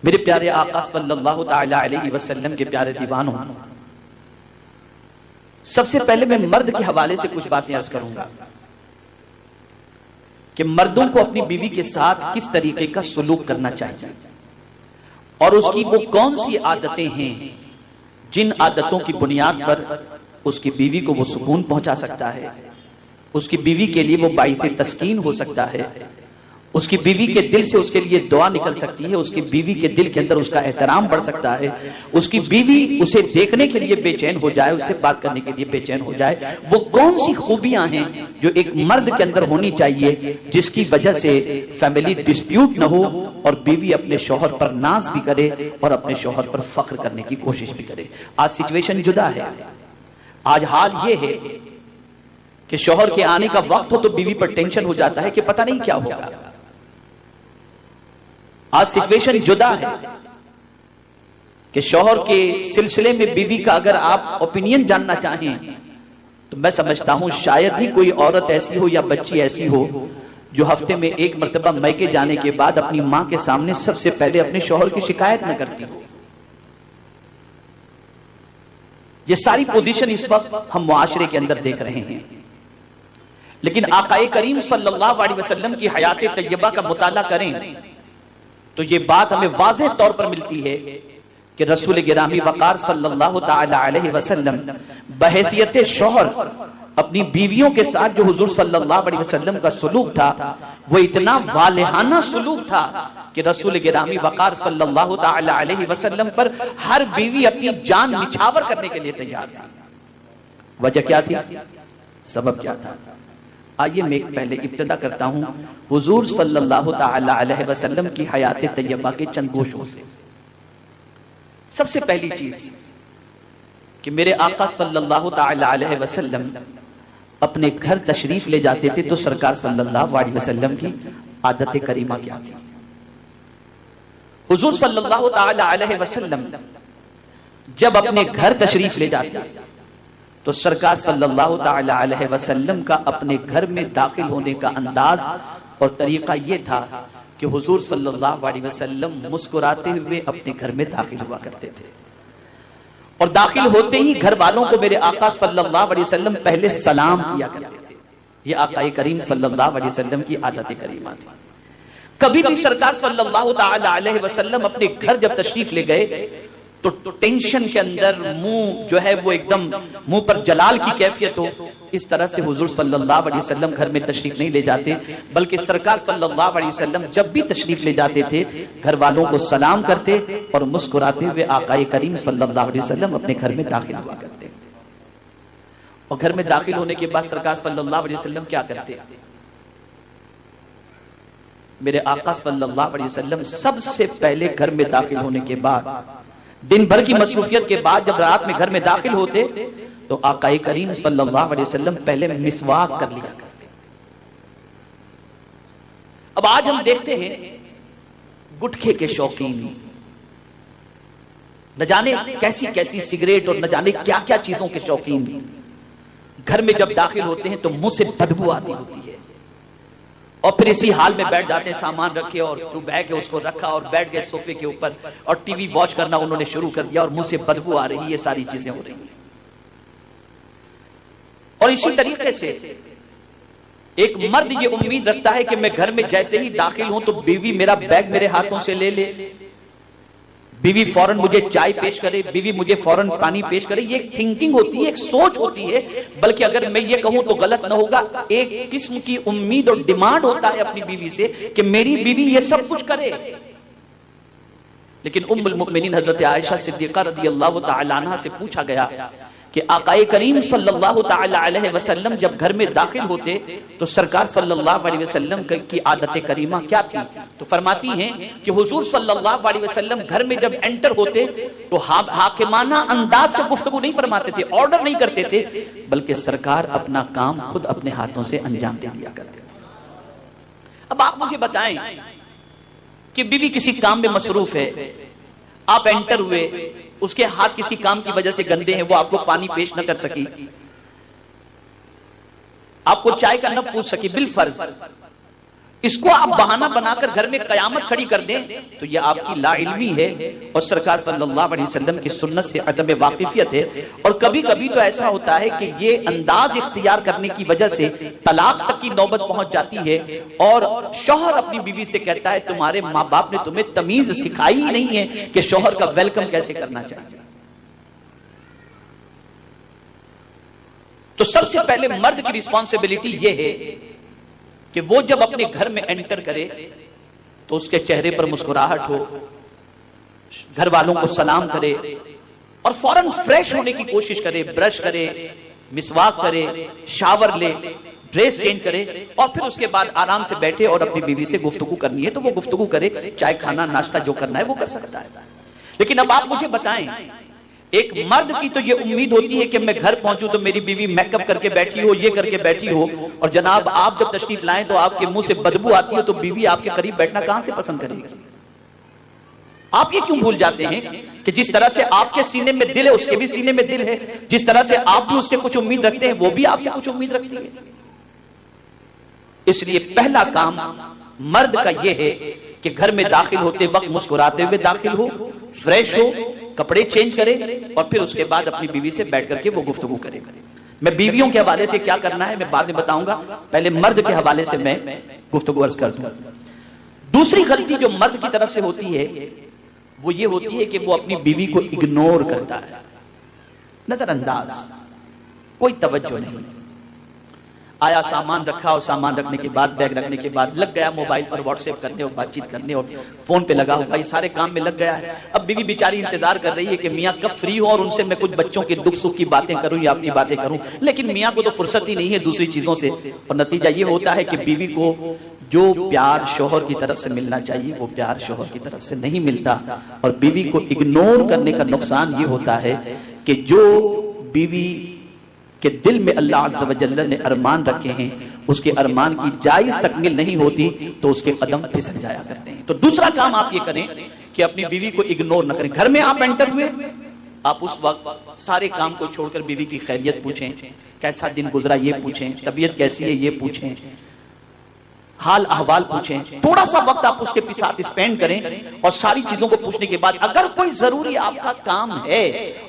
میرے پیارے آقا صلی اللہ تعالی علیہ وسلم کے پیارے دیوانوں، سب سے پہلے میں مرد کے حوالے سے کچھ باتیں عرض کروں گا کہ مردوں کو اپنی بیوی کے ساتھ کس طریقے کا سلوک کرنا چاہیے، اور اس کی وہ کون سی عادتیں ہیں جن عادتوں کی بنیاد پر اس کی بیوی کو وہ سکون پہنچا سکتا ہے، اس کی بیوی کے لیے وہ باعث تسکین ہو سکتا ہے، اس کی بیوی کے دل سے اس کے لیے دعا نکل سکتی ہے، اس کی بیوی کے دل کے اندر اس کا احترام بڑھ سکتا ہے، اس کی بیوی اسے دیکھنے کے لیے بے چین ہو جائے، اس سے بات کرنے کے لیے بے چین ہو جائے۔ وہ کون سی خوبیاں ہیں جو ایک مرد کے اندر ہونی چاہیے جس کی وجہ سے فیملی ڈسپیوٹ نہ ہو اور بیوی اپنے شوہر پر ناز بھی کرے اور اپنے شوہر پر فخر کرنے کی کوشش بھی کرے۔ آج سچویشن جدا ہے، آج حال یہ ہے کہ شوہر کے آنے کا وقت ہو تو بیوی پر ٹینشن ہو جاتا ہے کہ پتہ نہیں کیا ہوگا۔ آج سچویشن جدا ہے کہ شوہر کے سلسلے میں بیوی کا اگر آپ اوپینین جاننا چاہیں تو میں سمجھتا ہوں شاید ہی کوئی عورت ایسی ہو یا بچی ایسی ہو جو ہفتے میں ایک مرتبہ میکے جانے کے بعد اپنی ماں کے سامنے سب سے پہلے اپنے شوہر کی شکایت نہ کرتی ہو۔ یہ ساری پوزیشن اس وقت ہم معاشرے کے اندر دیکھ رہے ہیں، لیکن آقا کریم صلی اللہ علیہ وسلم کی حیات طیبہ کا مطالعہ کریں تو یہ بات ہمیں واضح طور پر ملتی ہے کہ رسول گرامی وقار صلی اللہ تعالی علیہ وسلم بحیثیت شوہر اپنی بیویوں کے ساتھ جو حضور صلی اللہ علیہ وسلم کا سلوک تھا وہ اتنا والہانہ سلوک تھا کہ رسول گرامی وقار صلی اللہ تعالی علیہ وسلم پر ہر بیوی اپنی جان نچھاور کرنے کے لیے تیار تھی۔ وجہ کیا تھی؟ سبب کیا تھا؟ آئیے میں پہلے ابتدا کرتا ہوں حضور صلی اللہ تعالی علیہ وسلم کی حیات طیبہ کے چند گوشوں سے۔ سب سے پہلی چیز کہ میرے آقا صلی اللہ تعالی علیہ وسلم اپنے گھر تشریف لے جاتے تھے تو سرکار صلی اللہ علیہ وسلم کی عادت کریمہ کیا تھی؟ حضور صلی اللہ تعالی علیہ وسلم جب اپنے گھر تشریف لے جاتے تو سرکار صلی اللہ تعالی علیہ وسلم کا اپنے گھر میں داخل ہونے کا انداز اور طریقہ یہ تھا کہ حضور صلی اللہ علیہ وسلم مسکراتے ہوئے اپنے گھر میں داخل ہوا کرتے تھے، اور داخل ہوتے ہی گھر والوں کو میرے آقا صلی اللہ علیہ وسلم پہلے سلام کیا کرتے تھے۔ یہ آقا کریم صلی اللہ علیہ وسلم کی عادت کریمہ تھی۔ کبھی بھی سرکار صلی اللہ تعالی علیہ وسلم اپنے گھر جب تشریف لے گئے تو ٹینشن کے اندر منہ جو ہے وہ ایک دم منہ پر جلال کی کیفیت ہو، اس طرح سے حضور صلی اللہ علیہ وسلم گھر میں تشریف نہیں لے جاتے، بلکہ سرکار صلی اللہ علیہ وسلم جب بھی تشریف لے جاتے تھے گھر والوں کو سلام کرتے اور مسکراتے ہوئے آقا کریم صلی اللہ علیہ وسلم اپنے گھر میں داخل ہوا کرتے۔ اور گھر میں داخل ہونے کے بعد سرکار صلی اللہ علیہ وسلم کیا کرتے؟ میرے آقا صلی اللہ علیہ وسلم سب سے پہلے گھر میں داخل ہونے کے بعد دن بھر کی مصروفیت کے بعد جب رات میں گھر میں داخل ہوتے تو آقا کریم صلی اللہ علیہ وسلم پہلے مسواک کر لیا کرتے۔ اب آج ہم دیکھتے ہیں گٹکے کے شوقین، نہ جانے کیسی کیسی سگریٹ اور نہ جانے کیا کیا چیزوں کے شوقین گھر میں جب داخل ہوتے ہیں تو منہ سے بدبو آتی ہوتی ہے، اور پھر اسی حال میں بیٹھ جاتے ہیں، سامان رکھے اور جو بیگ ہے اس کو رکھا اور بیٹھ گئے صوفے کے اوپر اور ٹی وی واچ کرنا انہوں نے شروع کر دیا اور منہ سے بدبو آ رہی ہے، یہ ساری چیزیں ہو رہی ہیں۔ اور اسی طریقے سے ایک مرد یہ امید رکھتا ہے کہ میں گھر میں جیسے ہی داخل ہوں تو بیوی میرا بیگ میرے ہاتھوں سے لے لے، بیوی فوراً مجھے چائے پیش کرے، بیوی مجھے فوراً پانی پیش کرے۔ یہ ایک تھنکنگ ہوتی ہے، ایک سوچ ہوتی ہے، بلکہ اگر میں یہ کہوں تو غلط نہ ہوگا، ایک قسم کی امید اور ڈیمانڈ ہوتا ہے اپنی بیوی سے کہ میری بیوی یہ سب کچھ کرے۔ لیکن ام المؤمنین حضرت عائشہ صدیقہ رضی اللہ تعالی عنہ سے پوچھا گیا کہ آقا کریم صلی اللہ تعالی علیہ وسلم جب گھر میں داخل ہوتے تو سرکار صلی اللہ علیہ وسلم کی عادت کریمہ کیا تھی؟ تو فرماتی ہیں کہ حضور صلی اللہ علیہ وسلم گھر میں جب انٹر ہوتے تو حاکمانہ انداز سے گفتگو نہیں فرماتے تھے، آرڈر نہیں کرتے تھے، بلکہ سرکار اپنا کام خود اپنے ہاتھوں سے انجام دے دیا کرتے تھے۔ اب آپ مجھے بتائیں کہ بیوی کسی کام میں مصروف ہے، آپ انٹر ہوئے، اس کے ہاتھ کسی کام کی وجہ سے گندے ہیں، وہ آپ کو پانی پیش نہ کر سکی، آپ کو چائے کا نہ پوچھ سکی بالفرض، اس کو آپ بہانہ بنا کر گھر میں قیامت کھڑی کر دیں تو یہ آپ کی لا علمی ہے اور سرکار صلی اللہ علیہ وسلم کی سنت سے عدم واقفیت ہے. اور کبھی کبھی تو ایسا ہوتا ہے کہ یہ انداز اختیار کرنے کی وجہ سے طلاق تک کی نوبت پہنچ جاتی ہے اور شوہر اپنی بیوی سے کہتا ہے تمہارے ماں باپ نے تمہیں تمیز سکھائی ہی نہیں ہے کہ شوہر کا ویلکم کیسے کرنا چاہیے. تو سب سے پہلے مرد کی ریسپانسبلٹی یہ ہے کہ وہ جب اپنے گھر میں انٹر کرے تو اس کے چہرے پر مسکراہٹ ہو، گھر والوں کو سلام کرے اور فوراً فریش ہونے کی کوشش کرے، برش کرے، مسواک کرے، شاور لے، ڈریس چینج کرے اور پھر اس کے بعد آرام سے بیٹھے اور اپنی بیوی سے گفتگو کرنی ہے تو وہ گفتگو کرے، چائے کھانا ناشتہ جو کرنا ہے وہ کر سکتا ہے. لیکن اب آپ مجھے بتائیں، ایک مرد کی تو یہ امید ہوتی ہے کہ میں گھر پہنچوں تو میری بیوی میک اپ کر کے بیٹھی ہو، یہ کر کے بیٹھی ہو، اور جناب آپ جب تشریف لائیں تو آپ کے منہ سے بدبو آتی ہے تو بیوی آپ کے قریب بیٹھنا کہاں سے پسند کرے گی؟ آپ یہ کیوں بھول جاتے ہیں کہ جس طرح سے آپ کے سینے میں دل ہے اس کے بھی سینے میں دل ہے، جس طرح سے آپ بھی اس سے کچھ امید رکھتے ہیں وہ بھی آپ سے کچھ امید رکھتی ہے. اس لیے پہلا کام مرد کا یہ ہے کہ گھر میں داخل ہوتے وقت مسکراتے ہوئے داخل ہو، فریش ہو، کپڑے چینج کرے اور پھر اس کے بعد اپنی بیوی سے بیٹھ کر کے وہ گفتگو کرے. میں بیویوں کے حوالے سے کیا کرنا ہے میں بعد میں بتاؤں گا، پہلے مرد کے حوالے سے میں گفتگو عرض کر دوں. دوسری غلطی جو مرد کی طرف سے ہوتی ہے وہ یہ ہوتی ہے کہ وہ اپنی بیوی کو اگنور کرتا ہے، نظر انداز، کوئی توجہ نہیں. آیا سامان رکھا اور سامان رکھنے کے بعد بیگ رکھنے کے بعد لگ گیا موبائل پر واٹس ایپ کرنے اور بات چیت کرنے اور فون پہ لگا ہوا، یہ سارے کام میں لگ گیا ہے. اب بیوی بیچاری انتظار کر رہی ہے کہ میاں کب فری ہو اور ان سے میں کچھ بچوں کے دکھ سکھ کی باتیں کروں یا اپنی باتیں کروں، لیکن میاں کو تو فرصت ہی نہیں ہے دوسری چیزوں سے. اور نتیجہ یہ ہوتا ہے کہ بیوی کو جو پیار شوہر کی طرف سے ملنا چاہیے وہ پیار شوہر کی طرف سے نہیں ملتا. اور بیوی کو اگنور کرنے کا نقصان یہ ہوتا ہے کہ جو بیوی کہ دل میں اللہ عز و جل نے ارمان رکھے ہیں اس کے ارمان کی جائز تکمیل نہیں ہوتی تو اس کے قدم پھسل جایا کرتے ہیں. تو دوسرا کام آپ یہ کریں کہ اپنی بیوی کو اگنور نہ کریں. گھر میں آپ انٹر ہوئے، آپ اس وقت سارے کام کو چھوڑ کر بیوی کی خیریت پوچھیں، کیسا دن گزرا یہ پوچھیں، طبیعت کیسی ہے یہ پوچھیں، حال احوال پوچھیں. تھوڑا سا وقت آپ اس کے ساتھ اسپینڈ کریں اور ساری چیزوں کو پوچھنے کے بعد اگر کوئی ضروری آپ کا کام ہے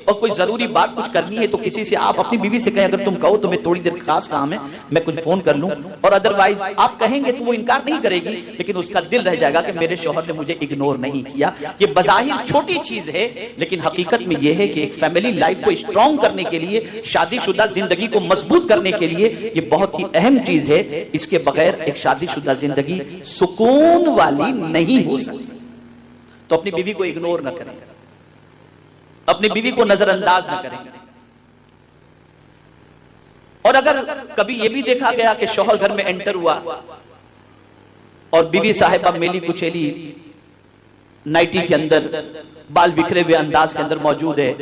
اور کوئی ضروری بات کچھ کرنی ہے تو کسی سے آپ اپنی بیوی سے کہیں اگر تم کہو تو میں تھوڑی دیر خاص کام ہے میں کچھ فون کر لوں، اور ادروائز آپ کہیں گے تو وہ انکار نہیں کرے گی لیکن اس کا دل رہ جائے گا کہ میرے شوہر نے مجھے اگنور نہیں کیا. یہ بظاہر چھوٹی چیز ہے لیکن حقیقت میں یہ ہے کہ ایک فیملی لائف کو اسٹرانگ کرنے کے لیے، شادی شدہ زندگی کو مضبوط کرنے کے لیے یہ بہت ہی اہم چیز ہے. اس کے بغیر ایک شادی شدہ زندگی سکون والی نہیں ہو سکتی. تو اپنی بیوی کو اگنور نہ کریں، اپنی بیوی کو نظر انداز نہ کریں. اور اگر کبھی یہ بھی دیکھا گیا کہ شوہر گھر میں انٹر ہوا اور بیوی صاحبہ میلی کچیلی نائٹی کے اندر بال بکھرے ہوئے انداز کے اندر موجود ہے